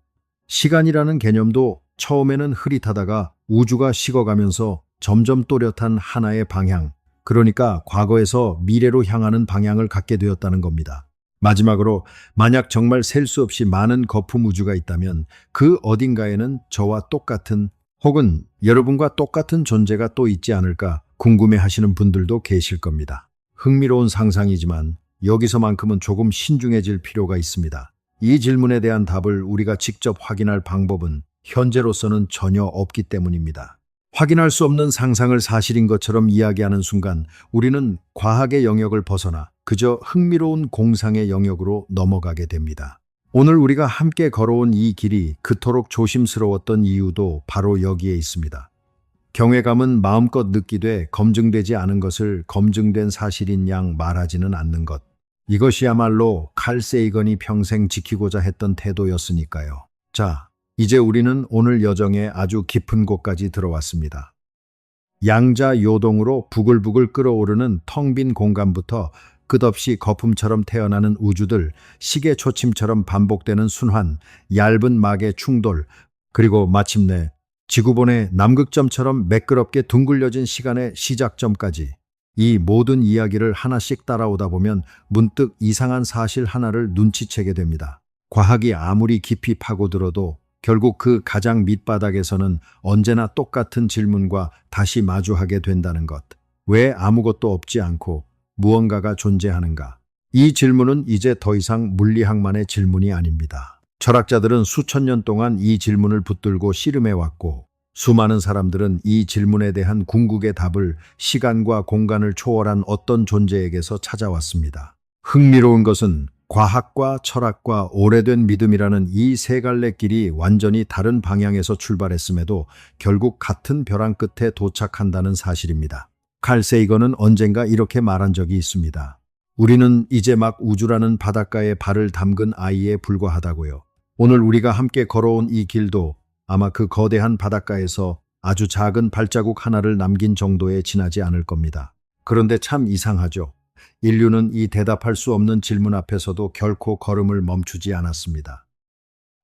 시간이라는 개념도 처음에는 흐릿하다가 우주가 식어가면서 점점 또렷한 하나의 방향, 그러니까 과거에서 미래로 향하는 방향을 갖게 되었다는 겁니다. 마지막으로, 만약 정말 셀 수 없이 많은 거품 우주가 있다면 그 어딘가에는 저와 똑같은 혹은 여러분과 똑같은 존재가 또 있지 않을까 궁금해 하시는 분들도 계실 겁니다. 흥미로운 상상이지만 여기서만큼은 조금 신중해질 필요가 있습니다. 이 질문에 대한 답을 우리가 직접 확인할 방법은 현재로서는 전혀 없기 때문입니다. 확인할 수 없는 상상을 사실인 것처럼 이야기하는 순간 우리는 과학의 영역을 벗어나 그저 흥미로운 공상의 영역으로 넘어가게 됩니다. 오늘 우리가 함께 걸어온 이 길이 그토록 조심스러웠던 이유도 바로 여기에 있습니다. 경외감은 마음껏 느끼되 검증되지 않은 것을 검증된 사실인 양 말하지는 않는 것. 이것이야말로 칼 세이건이 평생 지키고자 했던 태도였으니까요. 자, 이제 우리는 오늘 여정에 아주 깊은 곳까지 들어왔습니다. 양자 요동으로 부글부글 끓어오르는 텅 빈 공간부터 끝없이 거품처럼 태어나는 우주들, 시계 초침처럼 반복되는 순환, 얇은 막의 충돌, 그리고 마침내 지구본의 남극점처럼 매끄럽게 둥글려진 시간의 시작점까지, 이 모든 이야기를 하나씩 따라오다 보면 문득 이상한 사실 하나를 눈치채게 됩니다. 과학이 아무리 깊이 파고들어도 결국 그 가장 밑바닥에서는 언제나 똑같은 질문과 다시 마주하게 된다는 것. 왜 아무것도 없지 않고 무언가가 존재하는가? 이 질문은 이제 더 이상 물리학만의 질문이 아닙니다. 철학자들은 수천 년 동안 이 질문을 붙들고 씨름해왔고, 수많은 사람들은 이 질문에 대한 궁극의 답을 시간과 공간을 초월한 어떤 존재에게서 찾아왔습니다. 흥미로운 것은 과학과 철학과 오래된 믿음이라는 이 세 갈래 길이 완전히 다른 방향에서 출발했음에도 결국 같은 벼랑 끝에 도착한다는 사실입니다. 칼 세이건은 언젠가 이렇게 말한 적이 있습니다. 우리는 이제 막 우주라는 바닷가에 발을 담근 아이에 불과하다고요. 오늘 우리가 함께 걸어온 이 길도 아마 그 거대한 바닷가에서 아주 작은 발자국 하나를 남긴 정도에 지나지 않을 겁니다. 그런데 참 이상하죠. 인류는 이 대답할 수 없는 질문 앞에서도 결코 걸음을 멈추지 않았습니다.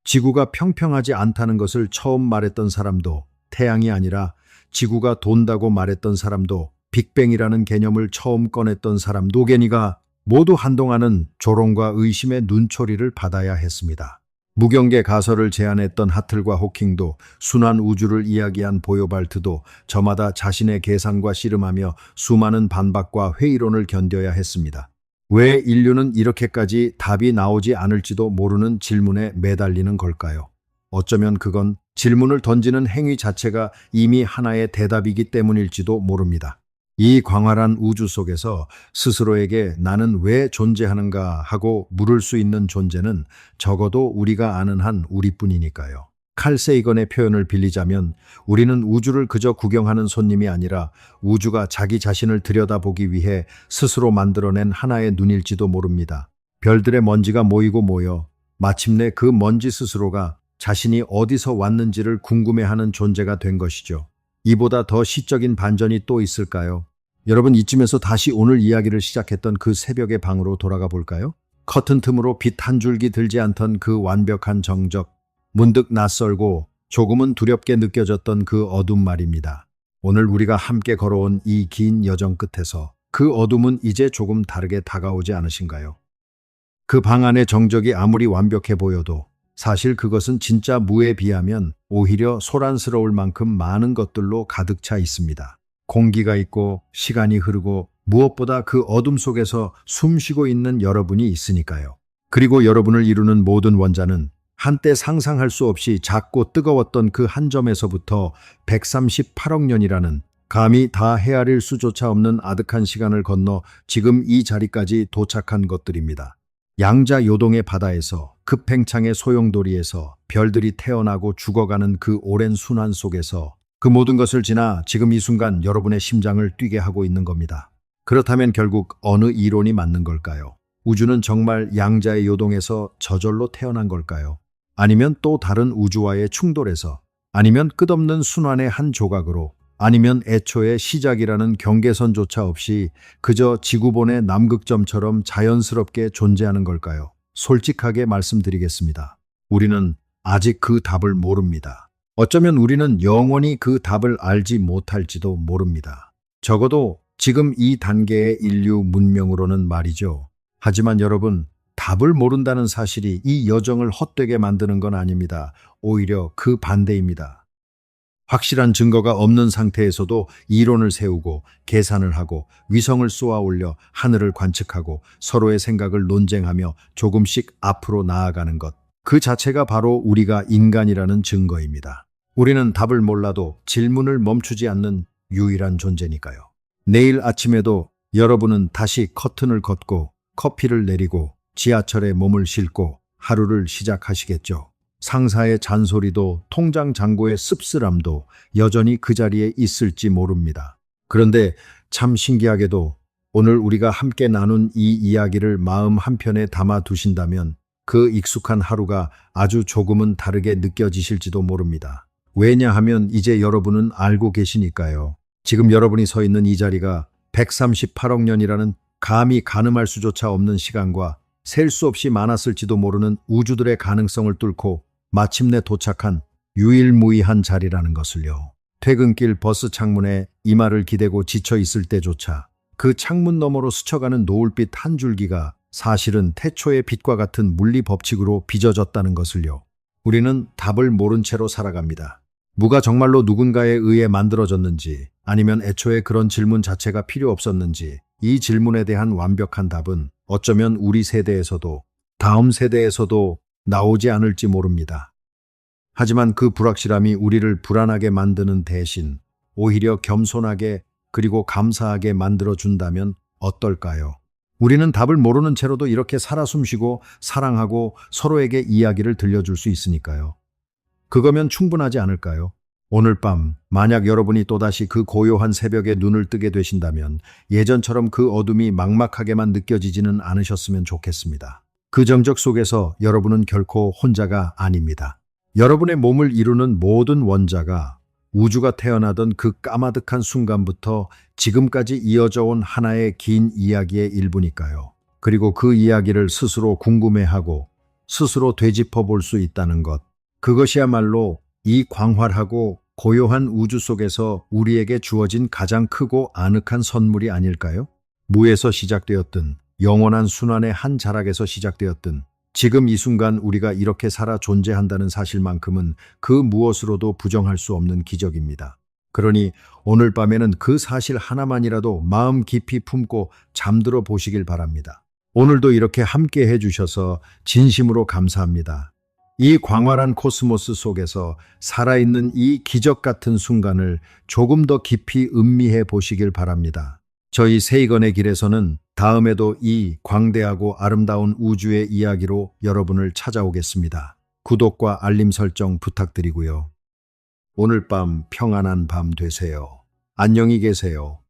지구가 평평하지 않다는 것을 처음 말했던 사람도, 태양이 아니라 지구가 돈다고 말했던 사람도, 빅뱅이라는 개념을 처음 꺼냈던 사람 노게니가 모두 한동안은 조롱과 의심의 눈초리를 받아야 했습니다. 무경계 가설을 제안했던 하틀과 호킹도, 순환 우주를 이야기한 보요발트도 저마다 자신의 계산과 씨름하며 수많은 반박과 회의론을 견뎌야 했습니다. 왜 인류는 이렇게까지 답이 나오지 않을지도 모르는 질문에 매달리는 걸까요? 어쩌면 그건 질문을 던지는 행위 자체가 이미 하나의 대답이기 때문일지도 모릅니다. 이 광활한 우주 속에서 스스로에게 나는 왜 존재하는가 하고 물을 수 있는 존재는 적어도 우리가 아는 한 우리뿐이니까요. 칼 세이건의 표현을 빌리자면 우리는 우주를 그저 구경하는 손님이 아니라 우주가 자기 자신을 들여다보기 위해 스스로 만들어낸 하나의 눈일지도 모릅니다. 별들의 먼지가 모이고 모여 마침내 그 먼지 스스로가 자신이 어디서 왔는지를 궁금해하는 존재가 된 것이죠. 이보다 더 시적인 반전이 또 있을까요? 여러분, 이쯤에서 다시 오늘 이야기를 시작했던 그 새벽의 방으로 돌아가 볼까요? 커튼 틈으로 빛 한 줄기 들지 않던 그 완벽한 정적, 문득 낯설고 조금은 두렵게 느껴졌던 그 어둠 말입니다. 오늘 우리가 함께 걸어온 이 긴 여정 끝에서 그 어둠은 이제 조금 다르게 다가오지 않으신가요? 그 방 안의 정적이 아무리 완벽해 보여도 사실 그것은 진짜 무에 비하면 오히려 소란스러울 만큼 많은 것들로 가득 차 있습니다. 공기가 있고 시간이 흐르고 무엇보다 그 어둠 속에서 숨쉬고 있는 여러분이 있으니까요. 그리고 여러분을 이루는 모든 원자는 한때 상상할 수 없이 작고 뜨거웠던 그 한 점에서부터 138억 년이라는 감히 다 헤아릴 수조차 없는 아득한 시간을 건너 지금 이 자리까지 도착한 것들입니다. 양자 요동의 바다에서, 급팽창의 소용돌이에서 별들이 태어나고 죽어가는 그 오랜 순환 속에서 그 모든 것을 지나 지금 이 순간 여러분의 심장을 뛰게 하고 있는 겁니다. 그렇다면 결국 어느 이론이 맞는 걸까요? 우주는 정말 양자의 요동에서 저절로 태어난 걸까요? 아니면 또 다른 우주와의 충돌에서, 아니면 끝없는 순환의 한 조각으로, 아니면 애초에 시작이라는 경계선조차 없이 그저 지구본의 남극점처럼 자연스럽게 존재하는 걸까요? 솔직하게 말씀드리겠습니다. 우리는 아직 그 답을 모릅니다. 어쩌면 우리는 영원히 그 답을 알지 못할지도 모릅니다. 적어도 지금 이 단계의 인류 문명으로는 말이죠. 하지만 여러분, 답을 모른다는 사실이 이 여정을 헛되게 만드는 건 아닙니다. 오히려 그 반대입니다. 확실한 증거가 없는 상태에서도 이론을 세우고 계산을 하고 위성을 쏘아 올려 하늘을 관측하고 서로의 생각을 논쟁하며 조금씩 앞으로 나아가는 것. 그 자체가 바로 우리가 인간이라는 증거입니다. 우리는 답을 몰라도 질문을 멈추지 않는 유일한 존재니까요. 내일 아침에도 여러분은 다시 커튼을 걷고 커피를 내리고 지하철에 몸을 싣고 하루를 시작하시겠죠. 상사의 잔소리도 통장 잔고의 씁쓸함도 여전히 그 자리에 있을지 모릅니다. 그런데 참 신기하게도 오늘 우리가 함께 나눈 이 이야기를 마음 한편에 담아 두신다면 그 익숙한 하루가 아주 조금은 다르게 느껴지실지도 모릅니다. 왜냐하면 이제 여러분은 알고 계시니까요. 지금 여러분이 서 있는 이 자리가 138억 년이라는 감히 가늠할 수조차 없는 시간과 셀 수 없이 많았을지도 모르는 우주들의 가능성을 뚫고 마침내 도착한 유일무이한 자리라는 것을요. 퇴근길 버스 창문에 이마를 기대고 지쳐 있을 때조차 그 창문 너머로 스쳐가는 노을빛 한 줄기가 사실은 태초의 빛과 같은 물리 법칙으로 빚어졌다는 것을요. 우리는 답을 모른 채로 살아갑니다. 무가 정말로 누군가에 의해 만들어졌는지 아니면 애초에 그런 질문 자체가 필요 없었는지 이 질문에 대한 완벽한 답은 어쩌면 우리 세대에서도 다음 세대에서도 나오지 않을지 모릅니다. 하지만 그 불확실함이 우리를 불안하게 만드는 대신 오히려 겸손하게 그리고 감사하게 만들어준다면 어떨까요? 우리는 답을 모르는 채로도 이렇게 살아 숨쉬고 사랑하고 서로에게 이야기를 들려줄 수 있으니까요. 그거면 충분하지 않을까요? 오늘 밤 만약 여러분이 또다시 그 고요한 새벽에 눈을 뜨게 되신다면 예전처럼 그 어둠이 막막하게만 느껴지지는 않으셨으면 좋겠습니다. 그 정적 속에서 여러분은 결코 혼자가 아닙니다. 여러분의 몸을 이루는 모든 원자가 우주가 태어나던 그 까마득한 순간부터 지금까지 이어져 온 하나의 긴 이야기의 일부니까요. 그리고 그 이야기를 스스로 궁금해하고 스스로 되짚어 볼 수 있다는 것. 그것이야말로 이 광활하고 고요한 우주 속에서 우리에게 주어진 가장 크고 아늑한 선물이 아닐까요? 무에서 시작되었든 영원한 순환의 한 자락에서 시작되었든 지금 이 순간 우리가 이렇게 살아 존재한다는 사실만큼은 그 무엇으로도 부정할 수 없는 기적입니다. 그러니 오늘 밤에는 그 사실 하나만이라도 마음 깊이 품고 잠들어 보시길 바랍니다. 오늘도 이렇게 함께 해주셔서 진심으로 감사합니다. 이 광활한 코스모스 속에서 살아있는 이 기적 같은 순간을 조금 더 깊이 음미해 보시길 바랍니다. 저희 세이건의 길에서는 다음에도 이 광대하고 아름다운 우주의 이야기로 여러분을 찾아오겠습니다. 구독과 알림 설정 부탁드리고요. 오늘 밤 평안한 밤 되세요. 안녕히 계세요.